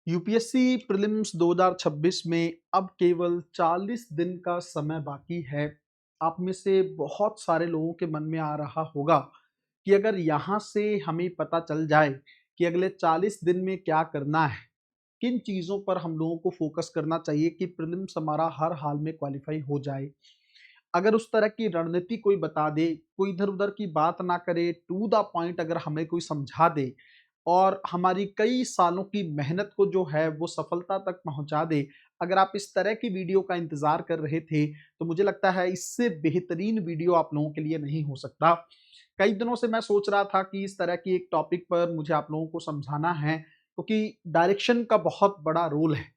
UPSC prelims 2026 में अब केवल 40 दिन का समय बाकी है। आप में से बहुत सारे लोगों के मन में आ रहा होगा कि अगर यहाँ से हमें पता चल जाए कि अगले 40 दिन में क्या करना है, किन चीज़ों पर हम लोगों को फोकस करना चाहिए कि प्रीलिम्स हमारा हर हाल में क्वालिफाई हो जाए। अगर उस तरह की रणनीति कोई बता दे, कोई इधर-उधर की बात ना करे, टू द पॉइंट अगर हमें कोई समझा दे और हमारी कई सालों की मेहनत को जो है वो सफलता तक पहुंचा दे। अगर आप इस तरह की वीडियो का इंतजार कर रहे थे, तो मुझे लगता है इससे बेहतरीन वीडियो आप लोगों के लिए नहीं हो सकता। कई दिनों से मैं सोच रहा था कि इस तरह की एक टॉपिक पर मुझे आप लोगों को समझाना है, क्योंकि डायरेक्शन का बहुत बड़ा रोल है।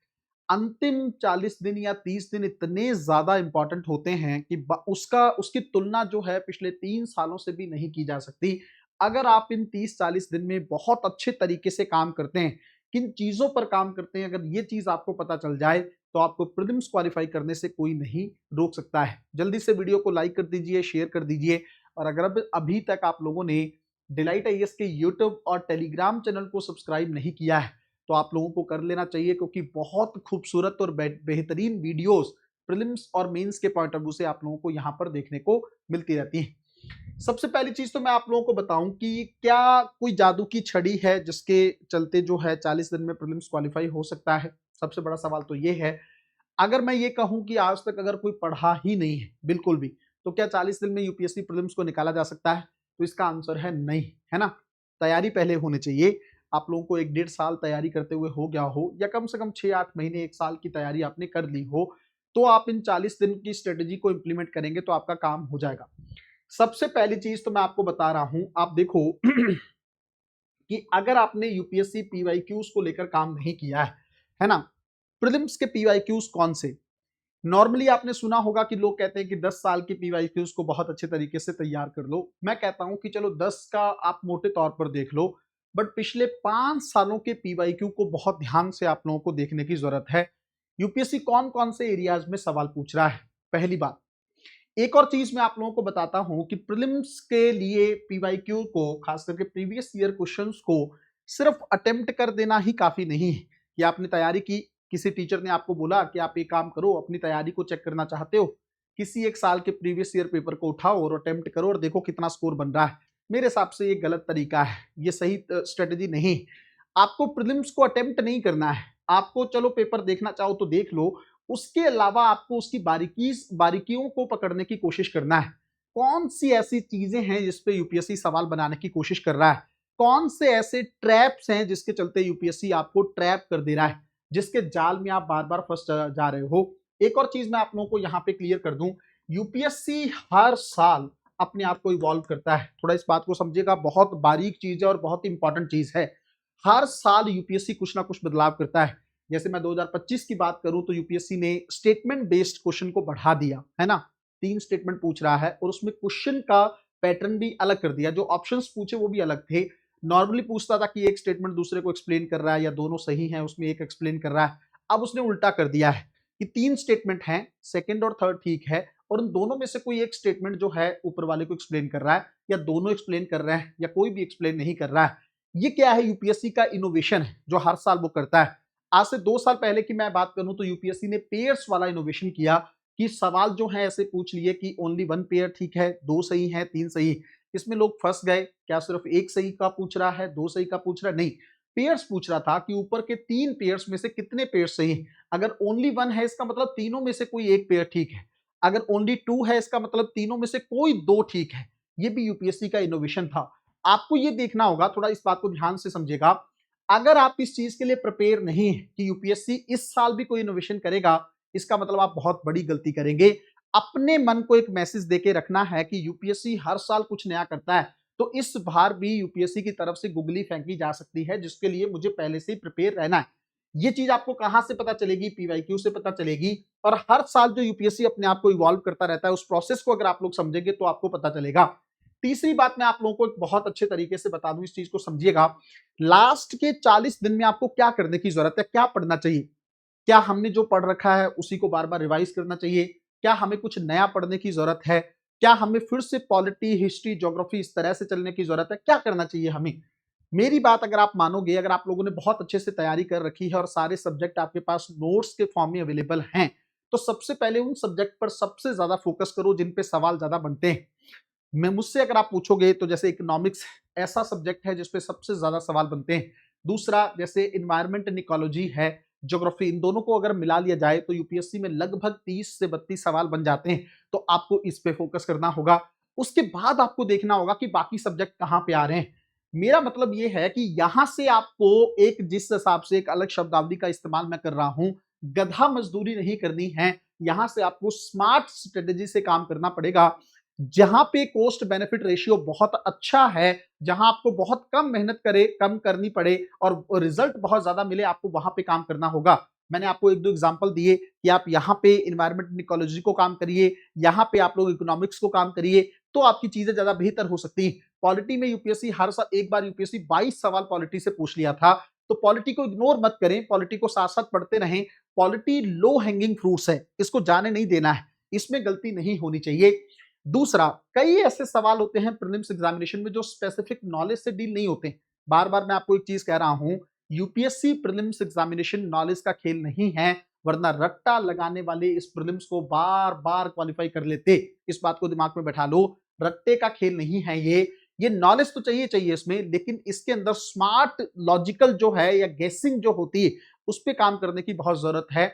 अंतिम 40 दिन या 30 दिन इतने ज़्यादा इम्पोर्टेंट होते हैं कि ब उसका उसकी तुलना जो है पिछले 3 सालों से भी नहीं की जा सकती। अगर आप इन 30-40 दिन में बहुत अच्छे तरीके से काम करते हैं, किन चीज़ों पर काम करते हैं, अगर ये चीज़ आपको पता चल जाए, तो आपको प्रीलिम्स क्वालीफाई करने से कोई नहीं रोक सकता है। जल्दी से वीडियो को लाइक कर दीजिए, शेयर कर दीजिए और अगर अब अभी तक आप लोगों ने डिलाइट आईएएस के यूट्यूब और टेलीग्राम चैनल को सब्सक्राइब नहीं किया है, तो आप लोगों को कर लेना चाहिए, क्योंकि बहुत खूबसूरत और बेहतरीन वीडियोस प्रीलिम्स और मेंस के पॉइंट ऑफ व्यू से आप लोगों को यहाँ पर देखने को मिलती रहती है। सबसे पहली चीज तो मैं आप लोगों को बताऊं कि क्या कोई जादू की छड़ी है जिसके चलते जो है 40 दिन में प्रीलिम्स क्वालिफाई हो सकता है? सबसे बड़ा सवाल तो ये है। अगर मैं ये कहूं कि आज तक अगर कोई पढ़ा ही नहीं है बिल्कुल भी, तो क्या 40 दिन में यूपीएससी प्रीलिम्स को निकाला जा सकता है? तो इसका आंसर है नहीं, है ना। तैयारी पहले होनी चाहिए। आप लोगों को 1 डेढ़ साल तैयारी करते हुए हो गया हो, या कम से कम 6-8 महीने 1 साल की तैयारी आपने कर ली हो, तो आप इन 40 दिन की स्ट्रेटेजी को इंप्लीमेंट करेंगे तो आपका काम हो जाएगा। सबसे पहली चीज तो मैं आपको बता रहा हूं, आप देखो कि अगर आपने यूपीएससी पीवाईक्यूज को लेकर काम नहीं किया है ना। प्रीलिम्स के पीवाईक्यूज कौन से? नॉर्मली आपने सुना होगा कि लोग कहते हैं कि 10 साल की पीवाईक्यूज को बहुत अच्छे तरीके से तैयार कर लो। मैं कहता हूं कि चलो 10 का आप मोटे तौर पर देख लो, बट पिछले 5 सालों के पीवाईक्यू को बहुत ध्यान से आप लोगों को देखने की जरूरत है। यूपीएससी कौन कौन से एरियाज में सवाल पूछ रहा है, पहली बात। एक और चीज मैं आप लोगों को बताता हूं कि प्रीलिम्स के लिए पीवाईक्यू को, खास करके प्रीवियस ईयर क्वेश्चंस को सिर्फ अटेम्प्ट कर देना ही काफी नहीं है कि आपने तैयारी की। किसी टीचर ने आपको बोला कि आप एक काम करो, अपनी तैयारी को चेक करना चाहते हो, किसी एक साल के प्रीवियस ईयर पेपर को उठाओ और अटेम्प्ट करो और देखो कितना स्कोर बन रहा है। मेरे हिसाब से ये गलत तरीका है, ये सही स्ट्रेटेजी नहीं है। आपको प्रीलिम्स को अटेम्प्ट नहीं करना है। आपको चलो पेपर देखना चाहो तो देख लो, उसके अलावा आपको उसकी बारीकियों को पकड़ने की कोशिश करना है। कौन सी ऐसी चीजें हैं जिस पे यूपीएससी सवाल बनाने की कोशिश कर रहा है, कौन से ऐसे ट्रैप्स हैं जिसके चलते यूपीएससी आपको ट्रैप कर दे रहा है, जिसके जाल में आप बार बार फंस जा रहे हो। एक और चीज मैं आप लोगों को यहाँ पे क्लियर कर दूं, यूपीएससी हर साल अपने आप को इवॉल्व करता है। थोड़ा इस बात को समझिएगा, बहुत बारीक चीज है और बहुत इंपॉर्टेंट चीज है। हर साल यूपीएससी कुछ ना कुछ बदलाव करता है। जैसे मैं 2025 की बात करूं तो यूपीएससी ने स्टेटमेंट बेस्ड क्वेश्चन को बढ़ा दिया है ना। 3 स्टेटमेंट पूछ रहा है और उसमें क्वेश्चन का पैटर्न भी अलग कर दिया। जो ऑप्शंस पूछे वो भी अलग थे। नॉर्मली पूछता था कि एक स्टेटमेंट दूसरे को एक्सप्लेन कर रहा है या दोनों सही हैं, उसमें एक एक्सप्लेन कर रहा है। अब उसने उल्टा कर दिया है कि 3 स्टेटमेंट हैं, सेकंड और थर्ड ठीक है, और उन दोनों में से कोई एक स्टेटमेंट जो है ऊपर वाले को एक्सप्लेन कर रहा है, या दोनों एक्सप्लेन कर रहे हैं, या कोई भी एक्सप्लेन नहीं कर रहा है। ये क्या है? यूपीएससी का इनोवेशन है जो हर साल वो करता है। आज से 2 साल पहले की मैं बात करूं तो यूपीएससी ने पेयर्स वाला इनोवेशन किया कि सवाल जो है ऐसे पूछ लिए कि ओनली 1 पेयर ठीक है, 2 सही है, 3 सही। इसमें लोग फंस गए। क्या सिर्फ एक सही का पूछ रहा है, 2 सही का पूछ रहा है? नहीं, पेयर्स पूछ रहा था कि ऊपर के 3 पेयर्स में से कितने पेयर्स सही हैं। अगर ओनली 1 है इसका मतलब तीनों में से कोई एक पेयर ठीक है। अगर ओनली 2 है इसका मतलब तीनों में से कोई 2 ठीक है। ये भी यूपीएससी का इनोवेशन था। आपको ये देखना होगा, थोड़ा इस बात को ध्यान से समझिएगा। अगर आप इस चीज के लिए प्रिपेयर नहीं है कि यूपीएससी इस साल भी कोई इनोवेशन करेगा, इसका मतलब आप बहुत बड़ी गलती करेंगे। अपने मन को एक मैसेज देके रखना है कि यूपीएससी हर साल कुछ नया करता है, तो इस बार भी यूपीएससी की तरफ से गुगली फेंकी जा सकती है, जिसके लिए मुझे पहले से ही प्रिपेयर रहना है। ये चीज आपको कहां से पता चलेगी? पीवाईक्यू से पता चलेगी। और हर साल जो यूपीएससी अपने आप को इवॉल्व करता रहता है, उस प्रोसेस को अगर आप लोग समझेंगे तो आपको पता चलेगा। तीसरी बात मैं आप लोगों को एक बहुत अच्छे तरीके से बता दूं, इस चीज को समझिएगा। लास्ट के 40 दिन में आपको क्या करने की जरूरत है, क्या पढ़ना चाहिए? क्या हमने जो पढ़ रखा है उसी को बार बार रिवाइज करना चाहिए? क्या हमें कुछ नया पढ़ने की जरूरत है? क्या हमें फिर से पॉलिटी, हिस्ट्री, ज्योग्राफी इस तरह से चलने की जरूरत है? क्या करना चाहिए हमें? मेरी बात अगर आप मानोगे, अगर आप लोगों ने बहुत अच्छे से तैयारी कर रखी है और सारे सब्जेक्ट आपके पास नोट्स के फॉर्म में अवेलेबल हैं, तो सबसे पहले उन सब्जेक्ट पर सबसे ज्यादा फोकस करो जिन पे सवाल ज्यादा बनते हैं। मैं मुझसे अगर आप पूछोगे तो जैसे इकोनॉमिक्स ऐसा सब्जेक्ट है जिसपे सबसे ज्यादा सवाल बनते हैं। दूसरा जैसे इन्वायरमेंट एंड इकोलॉजी है, ज्योग्राफी, इन दोनों को अगर मिला लिया जाए तो यूपीएससी में लगभग 30 से 32 सवाल बन जाते हैं। तो आपको इस पे फोकस करना होगा। उसके बाद आपको देखना होगा कि बाकी सब्जेक्ट कहाँ पे आ रहे हैं। मेरा मतलब ये है कि यहां से आपको एक, जिस हिसाब से एक अलग शब्दावली का इस्तेमाल मैं कर रहा हूं, गधा मजदूरी नहीं करनी है। यहां से आपको स्मार्ट स्ट्रेटेजी से काम करना पड़ेगा। जहां पे कॉस्ट बेनिफिट रेशियो बहुत अच्छा है, जहां आपको बहुत कम मेहनत कम करनी पड़े और रिजल्ट बहुत ज्यादा मिले, आपको वहां पे काम करना होगा। मैंने आपको एक दो एग्जांपल दिए कि आप यहाँ पे इन्वायरमेंट इकोलॉजी को काम करिए, यहाँ पे आप लोग इकोनॉमिक्स को काम करिए, तो आपकी चीजें ज्यादा बेहतर हो सकती हैं। पॉलिटी में यूपीएससी हर साल, एक बार यूपीएससी 22 सवाल पॉलिटी से पूछ लिया था। तो पॉलिटी को इग्नोर मत करें, पॉलिटी को साथ साथ पढ़ते रहें। पॉलिटी लो हैंगिंग फ्रूट्स है, इसको जाने नहीं देना है, इसमें गलती नहीं होनी चाहिए। दूसरा, कई ऐसे सवाल होते हैं प्रीलिम्स एग्जामिनेशन में जो स्पेसिफिक नॉलेज से डील नहीं होते। बार बार मैं आपको एक चीज कह रहा हूं, यूपीएससी प्रीलिम्स एग्जामिनेशन नॉलेज का खेल नहीं है, वरना रट्टा लगाने वाले इस प्रीलिम्स को बार बार क्वालिफाई कर लेते। इस बात को दिमाग में बैठा लो, रट्टे का खेल नहीं है ये नॉलेज तो चाहिए चाहिए इसमें, लेकिन इसके अंदर स्मार्ट लॉजिकल जो है या गेसिंग जो होती है, उस पर काम करने की बहुत जरूरत है।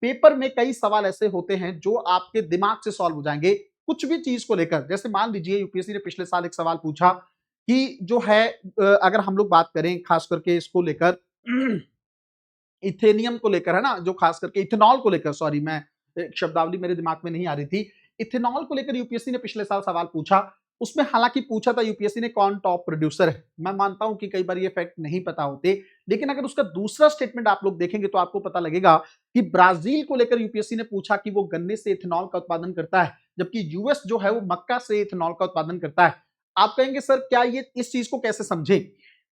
पेपर में कई सवाल ऐसे होते हैं जो आपके दिमाग से सॉल्व हो जाएंगे कुछ भी चीज को लेकर। जैसे मान लीजिए यूपीएससी ने पिछले साल एक सवाल पूछा कि जो है, अगर हम लोग बात करें खास करके इसको लेकर, इथेनियम को लेकर है ना, जो खास करके इथेनॉल को लेकर, सॉरी मैं एक शब्दावली मेरे दिमाग में नहीं आ रही थी, इथेनॉल को लेकर यूपीएससी ने पिछले साल सवाल पूछा। उसमें हालांकि पूछा था यूपीएससी ने कौन टॉप प्रोड्यूसर है। मैं मानता हूं कि कई बार ये फैक्ट नहीं पता होते, लेकिन अगर उसका दूसरा स्टेटमेंट आप लोग देखेंगे तो आपको पता लगेगा कि ब्राजील को लेकर यूपीएससी ने पूछा कि वो गन्ने से इथेनॉल का उत्पादन करता है, जबकि यूएस जो है वो मक्का से इथेनॉल का उत्पादन करता है। आप कहेंगे सर क्या ये, इस चीज को कैसे समझे?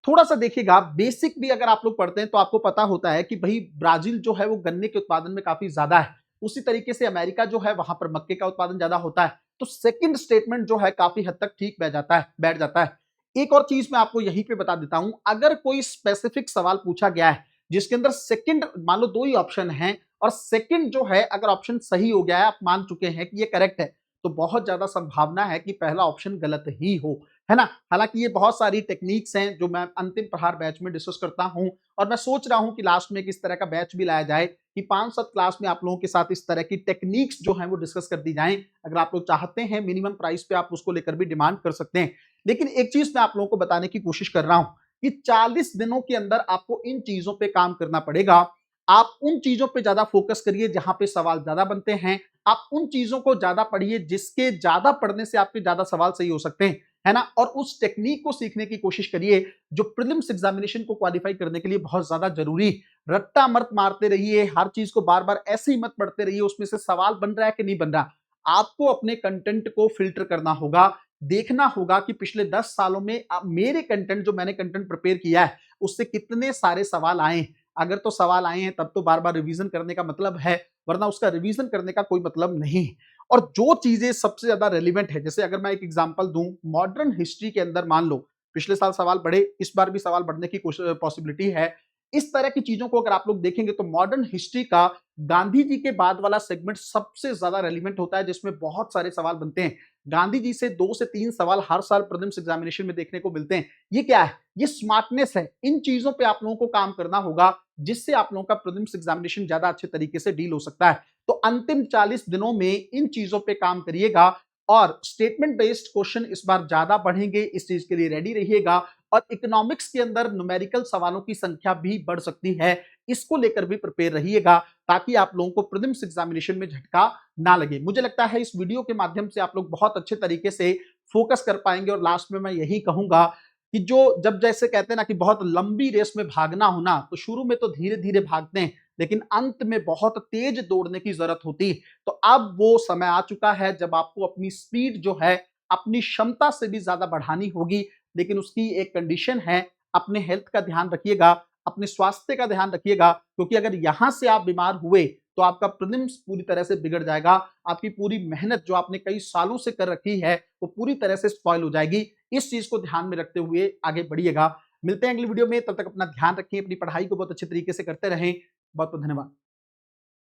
थोड़ा सा देखिएगा, बेसिक भी अगर आप लोग पढ़ते हैं तो आपको पता होता है कि भाई ब्राजील जो है वो गन्ने के उत्पादन में काफी ज्यादा है। उसी तरीके से अमेरिका जो है वहां पर मक्के का उत्पादन ज्यादा होता है। तो सेकंड स्टेटमेंट जो है काफी हद तक ठीक बैठ जाता है। एक और चीज मैं आपको यहीं पे बता देता हूं, अगर कोई स्पेसिफिक सवाल पूछा गया है जिसके अंदर सेकंड, मान लो दो ही ऑप्शन है, और सेकंड जो है अगर ऑप्शन सही हो गया है, आप मान चुके हैं कि ये करेक्ट है, तो बहुत ज्यादा संभावना है कि पहला ऑप्शन गलत ही हो, है ना। हालांकि ये बहुत सारी टेक्निक्स हैं जो मैं अंतिम प्रहार बैच में डिस्कस करता हूं, और मैं सोच रहा हूं कि लास्ट में इस तरह का बैच भी लाया जाए कि 5-7 क्लास में आप लोगों के साथ इस तरह की टेक्निक्स जो हैं वो डिस्कस कर दी जाएं। अगर आप लोग चाहते हैं मिनिमम प्राइस पे आप उसको लेकर भी डिमांड कर सकते हैं। लेकिन एक चीज मैं आप लोगों को बताने की कोशिश कर रहा हूं कि 40 दिनों के अंदर आपको इन चीजों पे काम करना पड़ेगा। आप उन चीजों पे ज्यादा फोकस करिए जहां पे सवाल ज्यादा बनते हैं। आप उन चीजों को ज्यादा पढ़िए जिसके ज्यादा पढ़ने से आपके ज्यादा सवाल सही हो सकते हैं, है ना। और उस टेक्निक को सीखने की कोशिश करिए जो प्रीलिम्स एग्जामिनेशन को क्वालिफाई करने के लिए बहुत ज्यादा जरूरी। रट्टा मत मारते रहिए, हर चीज को बार बार ऐसे ही मत पढ़ते रहिए उसमें से सवाल बन रहा है कि नहीं बन रहा। आपको अपने कंटेंट को फिल्टर करना होगा, देखना होगा कि पिछले 10 सालों में मेरे कंटेंट, जो मैंने कंटेंट प्रिपेयर किया है, उससे कितने सारे सवाल आए। अगर तो सवाल आए हैं तब तो बार बार रिवीजन करने का मतलब है, वरना उसका रिवीजन करने का कोई मतलब नहीं। और जो चीजें सबसे ज्यादा रेलिवेंट है, जैसे अगर मैं एक एग्जांपल दूं, मॉडर्न हिस्ट्री के अंदर मान लो पिछले साल सवाल बढ़े, इस बार भी सवाल बढ़ने की पॉसिबिलिटी है। इस तरह की चीजों को अगर आप लोग देखेंगे तो मॉडर्न हिस्ट्री का गांधी जी के बाद वाला सेगमेंट सबसे ज्यादा रेलिवेंट होता है, जिसमें बहुत सारे सवाल बनते हैं। गांधी जी से 2 से 3 सवाल हर साल प्रीलिम्स एग्जामिनेशन में देखने को मिलते हैं। ये क्या है? ये स्मार्टनेस है। इन चीजों पे आप लोगों को काम करना होगा जिससे आप लोगों का प्रीलिम्स एग्जामिनेशन ज्यादा अच्छे तरीके से डील हो सकता है। तो अंतिम 40 दिनों में इन चीजों पे काम करिएगा, और स्टेटमेंट बेस्ड क्वेश्चन इस बार ज्यादा बढ़ेंगे, इस चीज के लिए रेडी रहिएगा। और इकोनॉमिक्स के अंदर न्यूमेरिकल सवालों की संख्या भी बढ़ सकती है, इसको लेकर भी प्रिपेयर रहिएगा, ताकि आप लोगों को प्रीलिम्स एग्जामिनेशन में झटका ना लगे। मुझे लगता है इस वीडियो के माध्यम से आप लोग बहुत अच्छे तरीके से फोकस कर पाएंगे। और लास्ट में मैं यही कहूंगा कि जो, जब जैसे कहते हैं ना कि बहुत लंबी रेस में भागना होना, तो शुरू में तो धीरे धीरे भागते हैं, लेकिन अंत में बहुत तेज दौड़ने की जरूरत होती है। तो अब वो समय आ चुका है जब आपको अपनी स्पीड जो है अपनी क्षमता से भी ज्यादा बढ़ानी होगी। लेकिन उसकी एक कंडीशन है, अपने हेल्थ का ध्यान रखिएगा, अपने स्वास्थ्य का ध्यान रखिएगा, क्योंकि अगर यहां से आप बीमार हुए तो आपका प्रीलिम्स पूरी तरह से बिगड़ जाएगा। आपकी पूरी मेहनत जो आपने कई सालों से कर रखी है वो पूरी तरह से स्पॉइल हो जाएगी। इस चीज को ध्यान में रखते हुए आगे बढ़िएगा। मिलते हैं अगली वीडियो में, तब तक अपना ध्यान रखें, अपनी पढ़ाई को बहुत अच्छे तरीके से करते रहें। बहुत बहुत धन्यवाद।